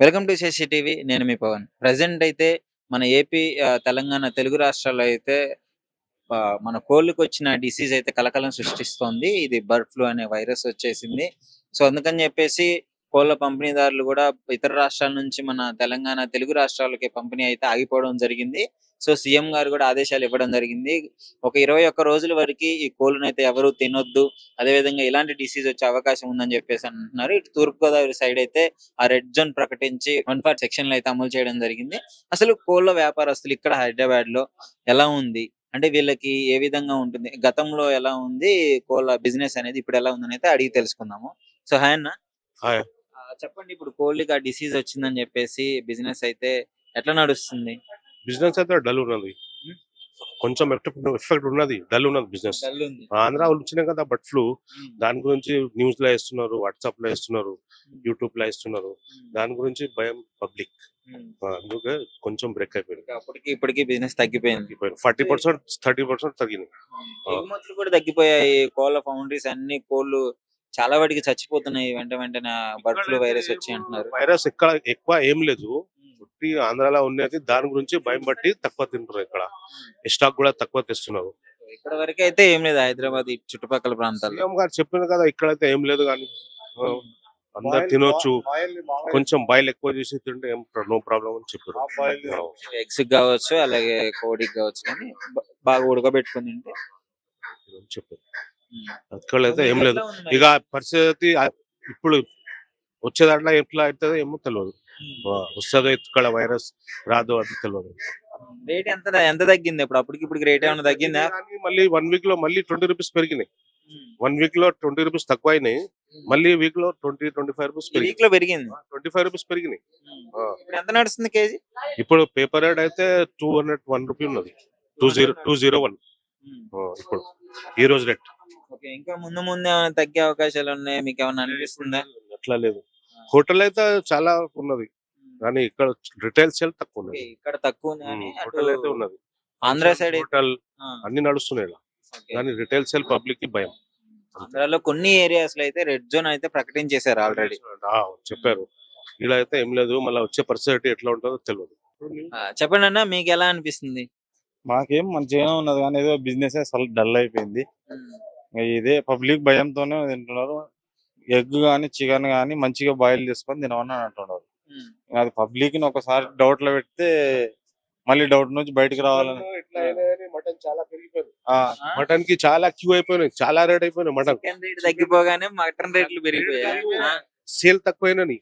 Welcome to Shashi TV. నేను మీ Pawan. Present అయితే మన ఏపీ, తెలంగాణ తెలుగు రాష్ట్రాల్లో అయితే మన కోళ్ళకొచ్చిన డిసీజ్ అయితే కలకలం సృష్టిస్తోంది. ఇది బర్డ్ ఫ్లూ అనే వైరస్ వచ్చేసింది. సో, అందుకని చెప్పేసి కోళ్ళ పంపిణీదారులు గూడా ఇతర రాష్ట్రాల నుంచి మన తెలంగాణ, తెలుగు రాష్ట్రాలకి పంపిణీ అయితే ఆగిపోవడం జరిగింది. సో, సీఎం గారు గూడా ఆదేశాలు ఇవ్వడం జరిగింది. ఒక 21 రోజుల వరకి ఈ కోళ్ళనైతే ఎవరు తినొద్దు. అదేవిధంగా ఇలాంటి డిసీజ్ వచ్చే అవకాశం ఉందని చెప్పేసి అంటున్నారు. ఇటు తూర్పుగోదావరి సైడ్ అయితే ఆ రెడ్ జోన్ ప్రకటించి 140 సెక్షన్‌లు అయితే అమలు చేయడం జరిగింది. అసలు కోళ్ళ వ్యాపారస్తులు ఇక్కడ హైదరాబాద్‌లో ఎలా ఉంది? అంటే వీళ్ళకి ఏ విధంగా ఉంటుంది? గతంలో ఎలా ఉంది కోళ్ళ బిజినెస్ అనేది, ఇప్పుడు ఎలా ఉందనైతే అడిగి తెలుసుకుందాము. సో, హాయ్ అన్న. హాయ్. చెప్పండి, ఇప్పుడు కోళ్ళకి ఆ డిసీజ్ వచ్చిందని చెప్పేసి బిజినెస్ అయితే ఎట్లా నడుస్తుంది? బిజినెస్ అయితే డల్ ఉన్నది. హ్మ్. కొంచెం ఎఫెక్ట్ ఉన్నది. డల్ ఉన్నది బిజినెస్. డల్ ఉంది. ఆంధ్ర వచ్చినాయి కదా బర్డ్ ఫ్లూ. హ్మ్. దాని గురించి న్యూస్ లో వేస్తున్నారు, వాట్సాప్ లో వేస్తున్నారు, యూట్యూబ్ లో వేస్తున్నారు. హ్మ్. దాని గురించి భయం పబ్లిక్. హ్మ్. అందుకే కొంచెం బ్రేక్ అయిపోయింది. అప్పటికి ఇప్పటికి బిజినెస్ తగ్గిపోయింది. 40% 30% తగ్గింది. ఎగుమతులు కూడా తగ్గిపోయాయి. కోళ్ళ ఫౌండరీస్ అన్ని కోళ్ళు చాలా వాటికి చచ్చిపోతున్నాయి వెంట వెంటనే బర్డ్ ఫ్లూ వైరస్ వచ్చి అంటున్నారు. వైరస్ ఇక్కడ ఎక్కువ ఏం లేదు. ఆంధ్రాలో ఉన్నది దాని గురించి భయం బట్టి తక్కువ తింటున్నారు. ఇక్కడ స్టాక్ కూడా తక్కువ తెస్తున్నారు. ఇక్కడ వరకు అయితే ఏం లేదు హైదరాబాద్ ఈ చుట్టుపక్కల ప్రాంతాల్లో. సీఎం గారు చెప్పిన కదా ఇక్కడైతే ఏం లేదు కానీ అందరు తినొచ్చు. కొంచెం బాయిల్ ఎక్కువ చేసి తింటే ఏం నో ప్రాబ్లం అని చెప్పారు. ఎగ్స్ కావచ్చు, అలాగే కోడికి కావచ్చు, కానీ బాగా ఉడకబెట్టుకుని తింటే చెప్పారు. అక్కడైతే ఏం లేదు. ఇక పరిస్థితి ఇప్పుడు వచ్చే దాంట్లో ఎట్లా అవుతుందో ఏమో తెలియదు. వస్తుందో ఇక్కడ వైరస్ రాదో అది తెలియదు. రేట్ ఎంత తగ్గింది? అప్పటికి ఇప్పుడు రేట్ ఏమైనా తగ్గిందా? మళ్ళీ 1 వీక్ లో మళ్ళీ 20 రూపీస్ పెరిగినాయి. 1 వీక్ లో 20 రూపీస్ తక్కువ అయినాయి. మళ్ళీ వీక్ లో 20-25 రూపీస్ వీక్ లో పెరిగింది. 25 రూపీస్ పెరిగినాయి. ఇప్పుడు ఎంత నడుస్తుంది కేజీ? ఇప్పుడు పేపర్ రేట్ అయితే 201 రూపీ ఉన్నది. 201 ఇప్పుడు ఈ రోజు రేట్. ఓకే, ఇంకా ముందు ముందు ఏమైనా తగ్గే అవకాశాలు ఉన్నాయి మీకు ఏమైనా అనిపిస్తుందా? అట్లా లేదు. హోటల్ అయితే చాలా ఉన్నది కానీ ఇక్కడ రిటైల్ సేల్ తక్కువ ఉన్నది. ఇక్కడ తక్కువ ఉంది కానీ హోటల్ అయితే ఉన్నది. ఆంధ్ర సైడ్ హోటల్ అన్ని నడుస్తున్నాయి కానీ రిటైల్ సేల్ పబ్లిక్ కి భయం. ఆంధ్రాలో కొన్ని ఏరియాస్ లో అయితే రెడ్ జోన్ అయితే ప్రకటించేశారు ఆల్రెడీ. చెప్పారు. ఇలా అయితే ఏం లేదు. మళ్ళీ వచ్చే పరిస్థితి ఎట్లా ఉంటుందో తెలియదు. చెప్పండి అన్న, మీకు ఎలా అనిపిస్తుంది? మాకేం మంచిగానే ఉన్నది కానీ ఏదో బిజినెస్ అసలు డల్ అయిపోయింది. ఇదే పబ్లిక్ భయంతోనే తింటున్నారు. ఎగ్ కానీ చికెన్ కానీ మంచిగా బాయిల్ చేసుకొని తినమని అంటున్నారు. అది పబ్లిక్ ని ఒకసారి డౌట్ లో పెడితే మళ్ళీ డౌట్ నుంచి బయటకు రావాలని. మటన్ చాలా పెరిగిపోయింది. మటన్ కి చాలా క్యూ అయిపోయినాయి. చాలా రేట్ అయిపోయినాయి. మటన్ రేట్ తగ్గిపోగానే మటన్ రేట్లు పెరిగిపోయాయి. సేల్ తక్కువైనని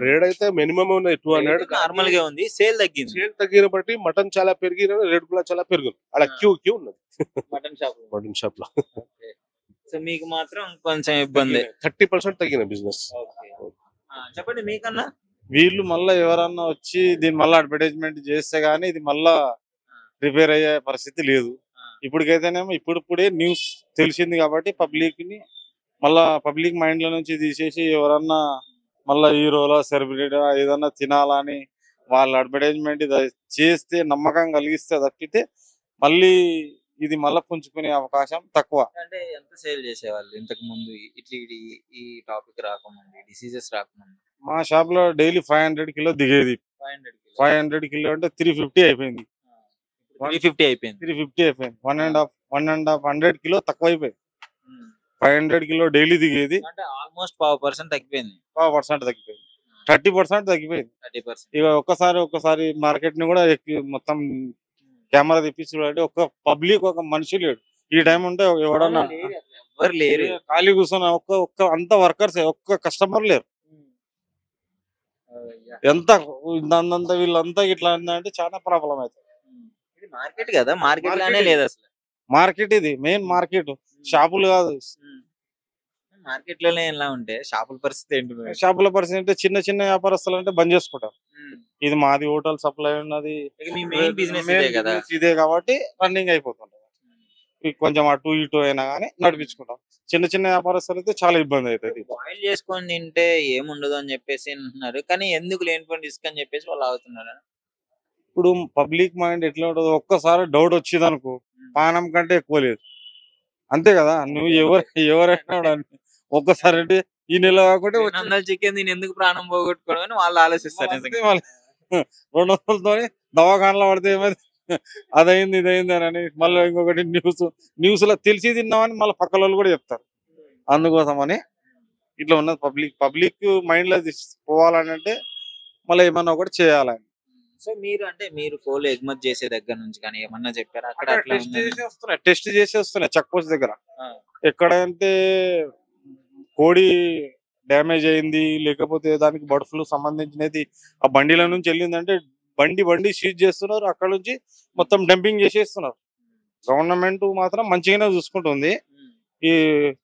రేట్ అయితే మినిమం ఉన్నది 200. నార్మల్ గా ఉంది. సేల్ తగ్గింది. సేల్ తగ్గిన బట్టి మటన్ చాలా పెరిగిన రేట్ కూడా చాలా పెరిగింది. అలా క్యూ ఉన్నది మటన్ షాప్ లో. సో మీకు మాత్రం కొంచెం ఇబ్బంది. 30% తగ్గిన బిజినెస్. చెప్పండి మీకన్నా. వీళ్ళు మళ్ళీ ఎవరన్నా వచ్చి దీన్ని మళ్ళీ అడ్వర్టైజ్మెంట్ చేస్తే గానీ ఇది మళ్ళా రిపేర్ అయ్యే పరిస్థితి లేదు. ఇప్పటికైతేనేమో ఇప్పుడే న్యూస్ తెలిసింది కాబట్టి పబ్లిక్ ని మళ్ళా పబ్లిక్ మైండ్ లో నుంచి తీసేసి ఎవరన్నా మళ్ళా హీరోలా సెలబ్రిటీ ఏదన్నా తినాలని వాళ్ళ అడ్వర్టైజ్మెంట్ చేస్తే నమ్మకం కలిగిస్తే తప్పితే మళ్ళీ ఇది మళ్ళా పుంజుకునే అవకాశం తక్కువ. అంటే ఎంత సేల్ చేసేవాళ్ళు ఇంతకు ముందు ఈ టాపిక్ రాకముందు, డిసీజెస్ రాకముందు? మా షాప్ లో డైలీ 500 కిలో దిగేది. 500 కిలో అంటే 350 అయిపోయింది. 350 అయిపోయింది. 350 అయిపోయింది. 1.5 కిలో తక్కువ అయిపోయింది. 500 కిలో డైలీ దిగేది అంటే ఆల్మోస్ట్ 5% తగ్గిపోయింది. 5% తగ్గిపోయింది. 30% తగ్గిపోయింది. 30%. ఇక ఒక్కసారి మార్కెట్ ని కూడా మొత్తం కెమెరా తెప్పించి చూడండి. ఒక పబ్లిక్ ఒక మనిషి లేడు. ఈ టైం ఉంటే ఎవడన్నా ఎవరు లేరు. ఖాళీ కూర్చొని ఒక్క అంత వర్కర్స్ ఒక్క కస్టమర్ లేరు. ఎంత అంత వీళ్ళంతా ఇట్లా అంటే చాలా ప్రాబ్లం అవుతుంది. ఇది మార్కెట్ కదా, మార్కెట్ లానే లేదు అసలు. మార్కెట్ ఇది మెయిన్ మార్కెట్, షాపులు కాదు. మార్కెట్ లోనే ఎలా ఉంటే షాపుల పరిస్థితి ఏంటి? షాపుల పరిస్థితి అంటే చిన్న చిన్న వ్యాపారస్తులు అంటే బంద్ చేసుకుంటారు. ఇది మాది హోటల్ సప్లై ఉన్నది, ఇదే కాబట్టి రన్నింగ్ అయిపోతుంటది. కొంచెం అటు ఇటు అయినా కానీ నడిపించుకుంటాం. చిన్న చిన్న వ్యాపారస్తులు అయితే చాలా ఇబ్బంది అవుతుంది. బాయిల్ చేసుకొని తింటే ఏముండదు అని చెప్పేసి అంటున్నారు, కానీ ఎందుకు లేనిపోయిన రిస్క్ అని చెప్పేసి వాళ్ళు ఆగుతున్నారు. ఇప్పుడు పబ్లిక్ మైండ్ ఎట్లా ఉంటుంది, ఒక్కసారి డౌట్ వచ్చింది అనుకో పానం కంటే ఎక్కువ లేదు. అంతే కదా. నువ్వు ఎవరైనా ఒక్కసారి అంటే ఈ నెల కాకుండా 200 చికెన్ దీని ఎందుకు ప్రాణం పోగొట్టుకోవడం అని వాళ్ళు ఆలోచిస్తారు నిజంగా. 200తో దవాఖానలో పడితే ఏమైంది, అదైంది ఇదైంది అని మళ్ళీ ఇంకొకటి న్యూస్ లో తెలిసి తిన్నామని మళ్ళీ పక్కల వాళ్ళు కూడా చెప్తారు. అందుకోసమని ఇట్లా ఉన్నది. పబ్లిక్ మైండ్ లో పోవాలని అంటే మళ్ళీ ఏమన్నా ఒకటి చేయాలని. సో మీరు కోళ్ళు ఎగుమతి చేసే దగ్గర నుంచి కానీ ఏమన్నా చెప్పారా అక్కడ అట్లా టెస్ట్ చేసి వస్తున్నాయి చెక్ పోస్ట్ దగ్గర. ఆ. ఎక్కడంటే కోడి డ్యామేజ్ అయింది లేకపోతే దానికి బర్డ్ ఫ్లూ సంబంధించినది ఆ బండిల నుంచి వెళ్ళిందంటే బండి సీజ్ చేస్తున్నారు. అక్కడ నుంచి మొత్తం డంపింగ్ చేసేస్తున్నారు. గవర్నమెంట్ మాత్రం మంచిగానే చూసుకుంటుంది. ఈ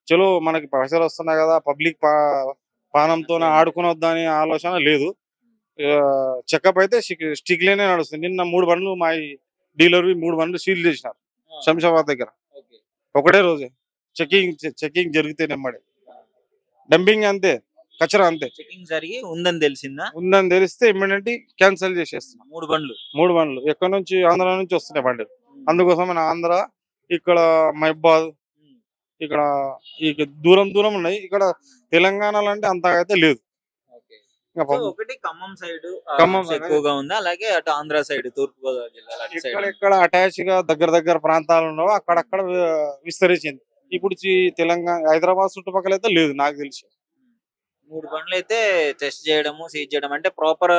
చలో మనకి పైసలు వస్తున్నాయి కదా, పబ్లిక్ పానంతో ఆడుకునొద్దా అనే ఆలోచన లేదు. చెకప్ అయితే స్టిక్లేనే నడుస్తుంది. నిన్న 3 బండ్లు మా డీలర్ 3 బండ్లు సీల్ చేసినారు శంషాబాద్ దగ్గర. ఒకటే రోజే చెకింగ్ జరిగితే నెమ్మడి డంపింగ్ అంతే, కచరా అంతే. చెకింగ్ జరిగి ఉందని తెలిస్తే ఇమ్మీడియట్ క్యాన్సిల్ చేసేస్తున్నాం. 3 బండ్లు ఎక్కడ నుంచి, ఆంధ్ర నుంచి వస్తున్నాయి బండ్లు. అందుకోసం మన ఆంధ్ర ఇక్కడ మహబాద్ ఇక్కడ దూరం ఉన్నాయి. ఇక్కడ తెలంగాణలో అంటే అంతగా అయితే లేదు. ఒకటి ఖమ్మం సైడ్ ఎక్కువగా ఉంది, అలాగే అటు ఆంధ్ర సైడ్ తూర్పు గోదావరి జిల్లా ఇక్కడ అటాచ్ గా దగ్గర ప్రాంతాలు ఉన్నావు అక్కడక్కడ విస్తరించింది. ఇప్పుడు తెలంగాణ హైదరాబాద్ చుట్టుపక్కల అయితే లేదు నాకు తెలిసి. 3 బండ్లు అయితే టెస్ట్ చేయడము సీజ్ చేయడం అంటే ప్రాపర్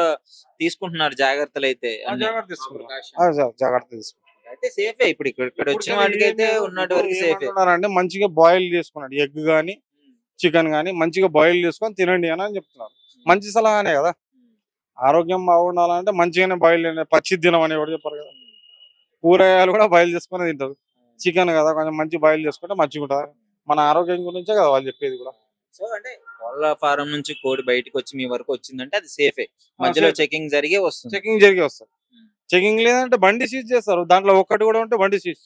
తీసుకుంటున్నారు జాగ్రత్తలు అయితే. జాగ్రత్త తీసుకుంటారు అయితే సేఫే. ఇప్పుడు ఇక్కడ వచ్చిన వాటికి అయితే ఉన్నటి వరకు సేఫే. అంటే మంచిగా బాయిల్ చేసుకున్నాడు ఎగ్ గానీ చికెన్ గానీ మంచిగా బాయిల్ చేసుకొని తినండి అని చెప్తున్నారు. మంచి సలహానే కదా. ఆరోగ్యం బాగుండాలంటే మంచిగానే బాయిల్ పచ్చి తినం అని ఎవరు చెప్పారు కదా. కూరగాయలు కూడా బాయిల్ చేసుకుని తింటారు. చికెన్ కదా కొంచెం మంచి బాయిల్ చేసుకుంటే మంచిగా ఉంటుంది. మన ఆరోగ్యం గురించే కదా వాళ్ళు చెప్పేది కూడా. సో అంటే కోళ్ళ ఫారం నుంచి కోడి బయటకు వచ్చి మీ వరకు వచ్చిందంటే అది సేఫే. మధ్యలో చెకింగ్ జరిగే వస్తుంది. చెకింగ్ లేదంటే బండి సీజ్ చేస్తారు. దాంట్లో ఒక్కటి కూడా ఉంటే బండి సీజ్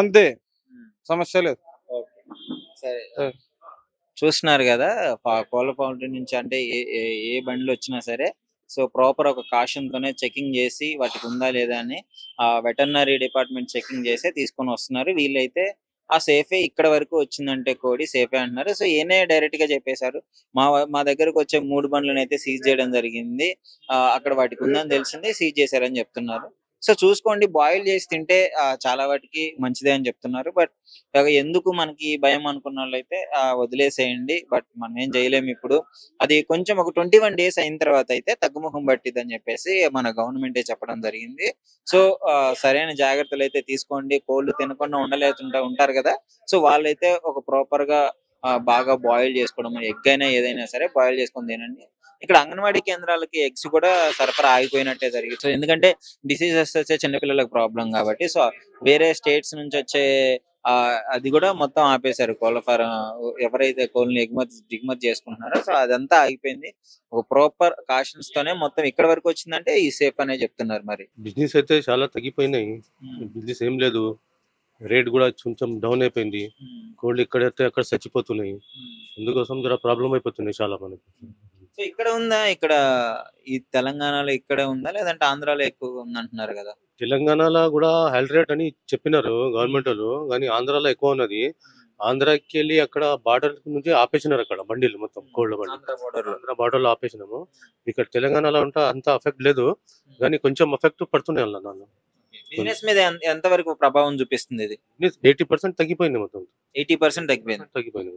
అంతే, సమస్య లేదు. సరే, చూస్తున్నారు కదా కోళ్ళ పౌల్ట్రీ నుంచి అంటే ఏ బండ్లు వచ్చినా సరే సో ప్రాపర్ ఒక కాషన్ తోనే చెకింగ్ చేసి వాటికి ఉందా లేదా అని ఆ వెటర్నరీ డిపార్ట్మెంట్ చెకింగ్ చేసి తీసుకొని వస్తున్నారు. వీళ్ళైతే ఆ సేఫే ఇక్కడ వరకు వచ్చిందంటే కోడి సేఫే అంటున్నారు. సో ఈయనే డైరెక్ట్ గా చెప్పేశారు, మా దగ్గరకు వచ్చే 3 బండ్లను అయితే సీజ్ చేయడం జరిగింది, అక్కడ వాటికి ఉందని తెలిసింది సీజ్ చేశారని చెప్తున్నారు. సో చూసుకోండి, బాయిల్ చేసి తింటే చాలా వాటికి మంచిదే అని చెప్తున్నారు. బట్ ఎందుకు మనకి భయం అనుకున్న వాళ్ళైతే వదిలేసేయండి. బట్ మనం ఏం చేయలేము. ఇప్పుడు అది కొంచెం ఒక 21 days అయిన తర్వాత అయితే తగ్గుముఖం పట్టిద్ది అని చెప్పేసి మన గవర్నమెంటే చెప్పడం జరిగింది. సో సరైన జాగ్రత్తలు అయితే తీసుకోండి. కోళ్ళు తినకుండా ఉంటారు కదా, సో వాళ్ళైతే ఒక ప్రాపర్ గా బాగా బాయిల్ చేసుకోవడం, ఎగ్ అయినా ఏదైనా సరే బాయిల్ చేసుకొని తినండి. ఇక్కడ అంగన్వాడీ కేంద్రాలకి ఎగ్స్ కూడా సరఫరా ఆగిపోయినట్టే జరిగింది. సో ఎందుకంటే డిసీజెస్ వచ్చే చిన్నపిల్లలకు ప్రాబ్లం కాబట్టి సో వేరే స్టేట్స్ నుంచి వచ్చే అది కూడా మొత్తం ఆపేశారు. కోళ్ళ ఫారం ఎవరైతే కోళ్ళని దిగుమతి చేసుకుంటున్నారో సో అదంతా ఆగిపోయింది. ఒక ప్రాపర్ కాషన్స్ తోనే మొత్తం ఇక్కడ వరకు వచ్చిందంటే ఈ సేఫ్ అనే చెప్తున్నారు. మరి బిజినెస్ అయితే చాలా తగ్గిపోయినాయి. బిజినెస్ ఏం లేదు, రేట్ కూడా కొంచెం డౌన్ అయిపోయింది. కోళ్ళు ఇక్కడైతే అక్కడ చచ్చిపోతున్నాయి. అందుకోసం జర ప్రాబ్లం అయిపోతున్నాయి చాలా మనకి. సో ఇక్కడ ఉందా, ఇక్కడ ఈ తెలంగాణలో ఇక్కడే ఉందా లేదంటే ఆంధ్రాలో ఎక్కువగా ఉంది అంటున్నారు కదా. తెలంగాణలో కూడా హెల్త్ రేట్ అని చెప్పినారు గవర్నమెంట్ వాళ్ళు, కానీ ఆంధ్రాలో ఎక్కువ ఉన్నది. ఆంధ్రాకి వెళ్ళి అక్కడ బార్డర్ నుంచి ఆపేసినారు అక్కడ బండిలు మొత్తం కోళ్ళ బండి. ఆంధ్ర బార్డర్ లో ఆపేసినాము. ఇక్కడ తెలంగాణలో అంటే అంత ఎఫెక్ట్ లేదు, కానీ కొంచెం ఎఫెక్ట్ పడుతున్నాయి అలా. బిజినెస్ మీద ఎంత వరకు ప్రభావం చూపిస్తుంది ఇది? 80% తగ్గిపోయింది, మొత్తం 80% తగ్గిపోయింది.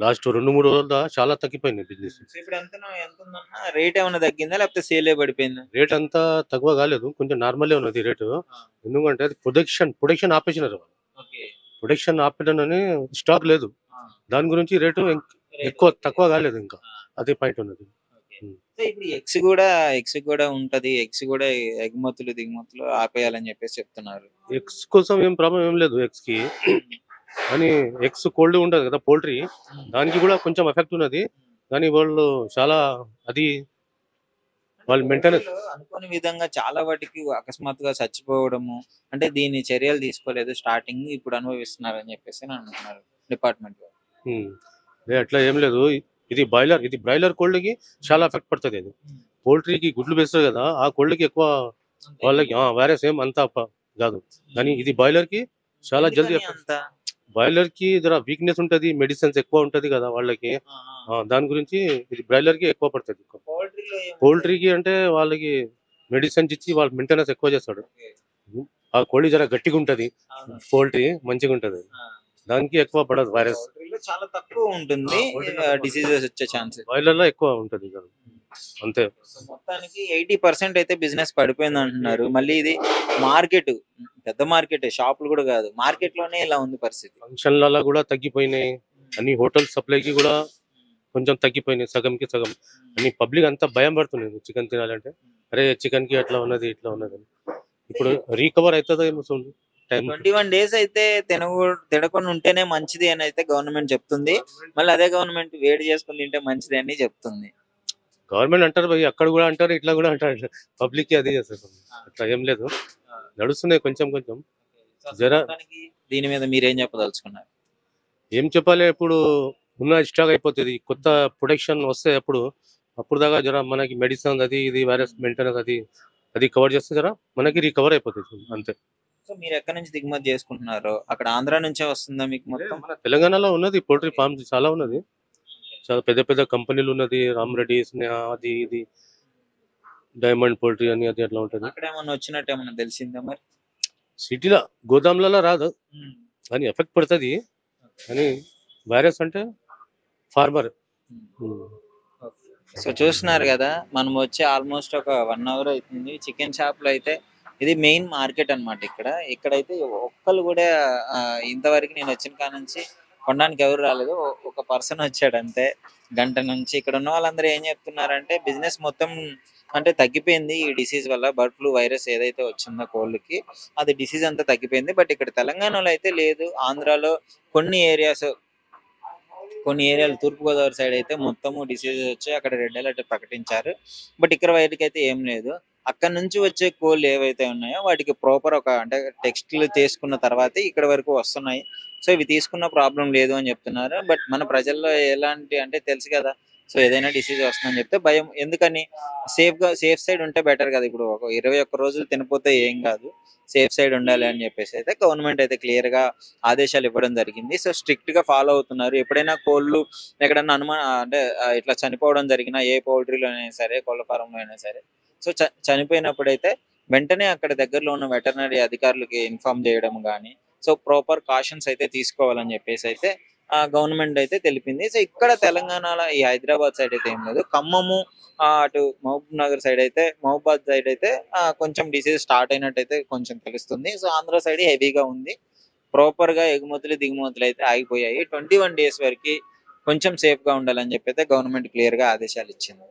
లాస్ట్ 2-3 రోజులు చాలా తగ్గిపోయింది బిజినెస్. ఇప్పుడు ఎంత ఉందన్నా రేట్ ఏమైనా తగ్గిందా లేకపోతే సేల్ పడిపోయిందా? రేట్ అంతా తక్కువ కాలేదు, కొంచెం నార్మల్ ఉన్నది రేటు. ఎందుకంటే అది ప్రొడక్షన్ ఆపేసినారు. ప్రొడక్షన్ ఆపేదని స్టాక్ లేదు, దాని గురించి రేటు తక్కువ కాలేదు. ఇంకా అదే పాయింట్ ఉన్నది. ఇప్పుడు ఎగ్స్ కూడా ఉంటది, ఎగ్స్ కూడా ఎగుమతులు దిగుమతులు ఆపేయాలని చెప్పేసి చెప్తున్నారు. ఎగ్స్ కోసం ఏం ప్రాబ్లం ఏం లేదు ఎగ్స్ కి, కానీ ఎగ్స్ కోల్డ్ ఉంటది కదా పోల్ట్రీ, దానికి కూడా కొంచెం ఎఫెక్ట్ ఉన్నది. కానీ వాళ్ళు చాలా అది వాళ్ళు మెయింటెనెన్స్ అనుకోని విధంగా చాలా వాటికి అకస్మాత్తుగా చచ్చిపోవడము అంటే దీని చర్యలు తీసుకోలేదు స్టార్టింగ్, ఇప్పుడు అనుభవిస్తున్నారు అని చెప్పేసి అంటున్నారు డిపార్ట్మెంట్. అట్లా ఏం లేదు. ఇది బ్రాయిలర్ కోళ్ళకి చాలా ఎఫెక్ట్ పడుతుంది. అది పోల్ట్రీకి గుడ్లు వేస్తారు కదా, ఆ కోళ్ళకి ఎక్కువ వాళ్ళకి వైరస్ ఏం అంతా కాదు. కానీ ఇది బాయిలర్ కి చాలా జల్దీ బాయిలర్ కి జర వీక్నెస్ ఉంటది, మెడిసిన్స్ ఎక్కువ ఉంటది కదా వాళ్ళకి. దాని గురించి ఇది బ్రాయిలర్ కి ఎక్కువ పడుతుంది. పౌల్ట్రీకి అంటే వాళ్ళకి మెడిసిన్స్ ఇచ్చి వాళ్ళు మెయింటెనెన్స్ ఎక్కువ చేస్తాడు. ఆ కోడి జర గట్టిగా ఉంటది, పౌల్ట్రీ మంచిగా ఉంటది, దానికి ఎక్కువ పడదు వైరస్. చాలా తక్కువ ఉంటుంది డిసీజెస్ వచ్చే ఛాన్సెస్. బాయిలర్ లో ఎక్కువ ఉంటది కదా, అంతే. మొత్తానికి 80% అయితే బిజినెస్ పడిపోయింది అంటున్నారు. మళ్ళీ ఇది మార్కెట్, పెద్ద మార్కెట్, షాపులు కూడా కాదు, మార్కెట్ లోనే ఇలా ఉంది పరిస్థితి. ఫంక్షన్లలో కూడా తగ్గిపోయినాయి, అన్ని హోటల్ సప్లైకి కూడా కొంచెం తగ్గిపోయినాయి, సగంకి సగం. అన్ని పబ్లిక్ అంతా భయం పడుతుంది చికెన్ తినాలంటే, అరే చికెన్ కి అట్లా ఉన్నది ఇట్లా ఉన్నది అని. ఇప్పుడు రీకవర్ అవుతుందో ఏమో చూడండి, టైం. 21 days అయితే తినకుండా ఉంటేనే మంచిది అని అయితే గవర్నమెంట్ చెప్తుంది. మళ్ళీ అదే గవర్నమెంట్ వేడి చేసుకుని తింటే మంచిది అని చెప్తుంది. గవర్నమెంట్ అంటారు భయ్, అక్కడ కూడా అంటారు, ఇట్లా కూడా అంటారు, పబ్లిక్ కి అది చేస్తారు. అట్లా ఏం లేదు, నడుస్తున్నాయి కొంచెం కొంచెం. జరా మొత్తానికి దీని మీద మీరేం చెప్పదలుచుకున్నారు? ఏం చెప్పాలి, ఇప్పుడు ఉన్న స్టాక్ అయిపోతుంది, కొత్త ప్రొడక్షన్ వస్తే అప్పుడు దాకా జర మనకి మెడిసిన్ అది ఇది వైరస్ మెయింటెనెన్స్ అది కవర్ చేస్తే జర మనకి రికవర్ అయిపోతుంది అంతే. సో మీరు ఎక్కడి నుంచి దిగుమతి చేసుకుంటున్నారు? అక్కడ ఆంధ్ర నుంచే వస్తుందా మీకు మొత్తం? మన తెలంగాణలో ఉన్నది పోల్ట్రీ ఫార్మ్స్ చాలా ఉన్నది, చాలా పెద్ద పెద్ద కంపెనీలు ఉన్నది, రామ్ రెడ్డి, అది ఇది డైమండ్ పోల్ట్రీ అని అది అట్లా ఉంటుంది. అక్కడ ఏమన్నా వచ్చినట్టు ఏమన్నా తెలిసిందా మరి? సిటీలో గోదాంలలో రాదు అని ఎఫెక్ట్ పడుతుంది, అని వైరస్ అంటే ఫార్మర్. సో చూస్తున్నారు కదా, మనం వచ్చి ఆల్మోస్ట్ ఒక 1 hour అవుతుంది. చికెన్ షాప్ లో అయితే ఇది మెయిన్ మార్కెట్ అన్నమాట. ఇక్కడైతే ఒక్కళ్ళు కూడా ఇంతవరకు నేను వచ్చిన కాడ నుంచి కొనడానికి ఎవరు రాలేదు. ఒక పర్సన్ వచ్చాడు అంతే గంట నుంచి. ఇక్కడ ఉన్న వాళ్ళందరూ ఏం చెప్తున్నారంటే బిజినెస్ మొత్తం అంటే తగ్గిపోయింది ఈ డిసీజ్ వల్ల. బర్డ్ ఫ్లూ వైరస్ ఏదైతే వచ్చిందో కోళ్ళకి, అది డిసీజ్ అంతా తగ్గిపోయింది. బట్ ఇక్కడ తెలంగాణలో అయితే లేదు. ఆంధ్రాలో కొన్ని ఏరియాలు తూర్పుగోదావరి సైడ్ అయితే మొత్తము డిసీజెస్ వచ్చి అక్కడ రెడ్ అలర్ట్ ప్రకటించారు. బట్ ఇక్కడ వైద్యకి అయితే ఏం లేదు. అక్కడ నుంచి వచ్చే కోళ్ళు ఏవైతే ఉన్నాయో వాటికి ప్రాపర్ అంటే టెస్ట్లు చేసుకున్న తర్వాతే ఇక్కడ వరకు వస్తున్నాయి. సో ఇవి తీసుకున్న ప్రాబ్లం లేదు అని చెప్తున్నారు. బట్ మన ప్రజల్లో ఎలాంటి అంటే తెలుసు కదా, సో ఏదైనా డిసీజ్ వస్తుందని చెప్తే భయం. ఎందుకని సేఫ్ సైడ్ ఉంటే బెటర్ కదా. ఇప్పుడు ఒక 21 రోజులు తినపోతే ఏం కాదు, సేఫ్ సైడ్ ఉండాలి అని చెప్పేసి అయితే గవర్నమెంట్ అయితే క్లియర్ గా ఆదేశాలు ఇవ్వడం జరిగింది. సో స్ట్రిక్ట్ గా ఫాలో అవుతున్నారు. ఎప్పుడైనా కోళ్ళు ఎక్కడన్నా అంటే ఇట్లా చనిపోవడం జరిగినా, ఏ పౌల్ట్రీలో అయినా సరే, కోళ్ళ ఫారంలో అయినా సరే, సో చనిపోయినప్పుడు అయితే వెంటనే అక్కడ దగ్గరలో ఉన్న వెటర్నరీ అధికారులకి ఇన్ఫార్మ్ చేయడం కానీ, సో ప్రాపర్ కాషన్స్ అయితే తీసుకోవాలని చెప్పేసి అయితే గవర్నమెంట్ అయితే తెలిపింది. సో ఇక్కడ తెలంగాణలో ఈ హైదరాబాద్ సైడ్ అయితే ఏం లేదు. ఖమ్మము అటు మహబూబ్ నగర్ సైడ్ అయితే, మహబూబాద్ సైడ్ అయితే కొంచెం డిసీజ్ స్టార్ట్ అయినట్టు అయితే కొంచెం తెలుస్తుంది. సో ఆంధ్ర సైడ్ హెవీగా ఉంది. ప్రాపర్ గా ఎగుమతులు దిగుమతులు అయితే ఆగిపోయాయి. 21 days వరకు కొంచెం సేఫ్ గా ఉండాలని చెప్పి అయితే గవర్నమెంట్ క్లియర్ గా ఆదేశాలు ఇచ్చింది.